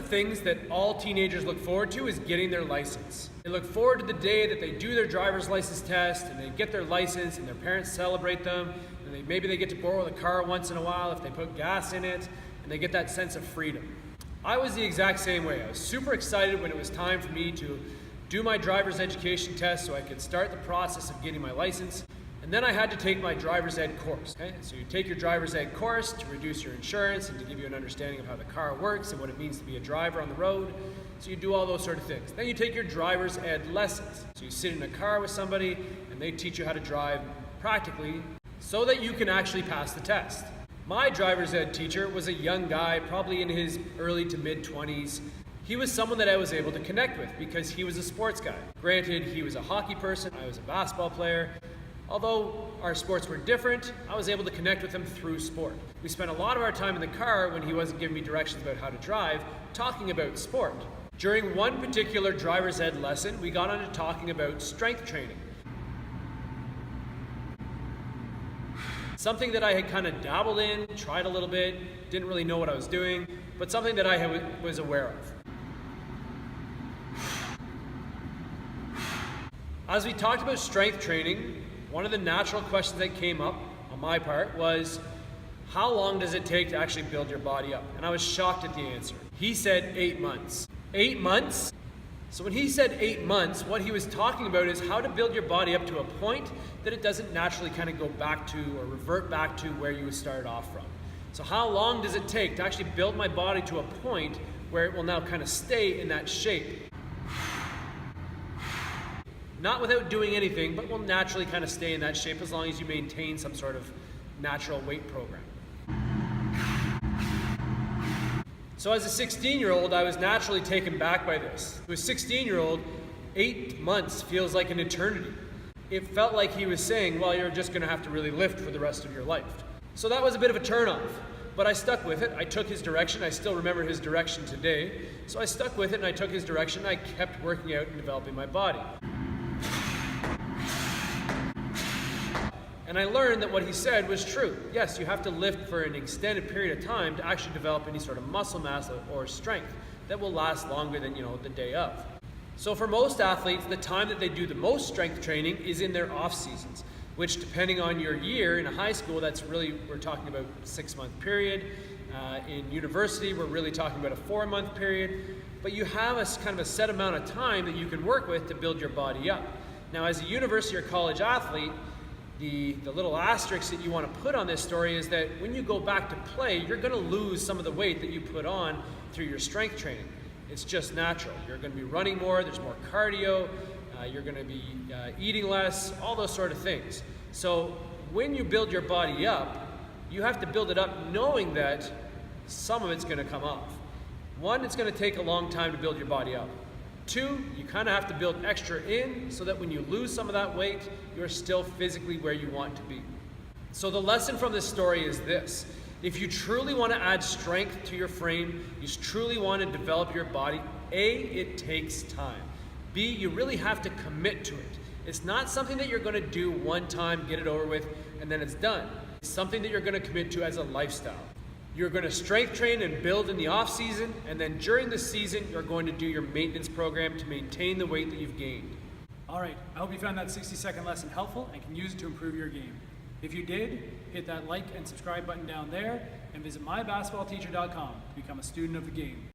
things that all teenagers look forward to is getting their license. They look forward to the day that they do their driver's license test and they get their license and their parents celebrate them, and maybe they get to borrow the car once in a while if they put gas in it, and they get that sense of freedom. I was the exact same way. I was super excited when it was time for me to do my driver's education test so I could start the process of getting my license. And then I had to take my driver's ed course. Okay? So you take your driver's ed course to reduce your insurance and to give you an understanding of how the car works and what it means to be a driver on the road. So you do all those sort of things. Then you take your driver's ed lessons. So you sit in a car with somebody and they teach you how to drive practically so that you can actually pass the test. My driver's ed teacher was a young guy, probably in his early to mid 20s. He was someone that I was able to connect with because he was a sports guy. Granted, he was a hockey person, I was a basketball player. Although our sports were different, I was able to connect with him through sport. We spent a lot of our time in the car when he wasn't giving me directions about how to drive, talking about sport. During one particular driver's ed lesson, we got on to talking about strength training. Something that I had kind of dabbled in, tried a little bit, didn't really know what I was doing, but something that I was aware of. As we talked about strength training, one of the natural questions that came up on my part was, how long does it take to actually build your body up? And I was shocked at the answer. He said 8 months. 8 months? So when he said 8 months, what he was talking about is how to build your body up to a point that it doesn't naturally kind of go back to or revert back to where you started off from. So how long does it take to actually build my body to a point where it will now kind of stay in that shape? Not without doing anything, but will naturally kind of stay in that shape as long as you maintain some sort of natural weight program. So as a 16-year-old, I was naturally taken back by this. To a 16-year-old, 8 months feels like an eternity. It felt like he was saying, well, you're just going to have to really lift for the rest of your life. So that was a bit of a turnoff, but I stuck with it. I took his direction. I still remember his direction today. So I stuck with it and I took his direction. I kept working out and developing my body. And I learned that what he said was true. Yes, you have to lift for an extended period of time to actually develop any sort of muscle mass or strength that will last longer than, the day of. So for most athletes, the time that they do the most strength training is in their off seasons, which depending on your year, in a high school, we're talking about a 6-month period. In university, we're really talking about a 4-month period. But you have a kind of a set amount of time that you can work with to build your body up. Now, as a university or college athlete, the little asterisk that you want to put on this story is that when you go back to play, you're going to lose some of the weight that you put on through your strength training. It's just natural. You're going to be running more, there's more cardio, you're going to be eating less, all those sort of things. So when you build your body up, you have to build it up knowing that some of it's going to come off. One, it's going to take a long time to build your body up. 2, you kind of have to build extra in so that when you lose some of that weight, you're still physically where you want to be. So the lesson from this story is this. If you truly want to add strength to your frame, you truly want to develop your body, A, it takes time. B, you really have to commit to it. It's not something that you're going to do one time, get it over with, and then it's done. It's something that you're going to commit to as a lifestyle. You're going to strength train and build in the off season, and then during the season, you're going to do your maintenance program to maintain the weight that you've gained. All right, I hope you found that 60-second lesson helpful and can use it to improve your game. If you did, hit that like and subscribe button down there, and visit mybasketballteacher.com to become a student of the game.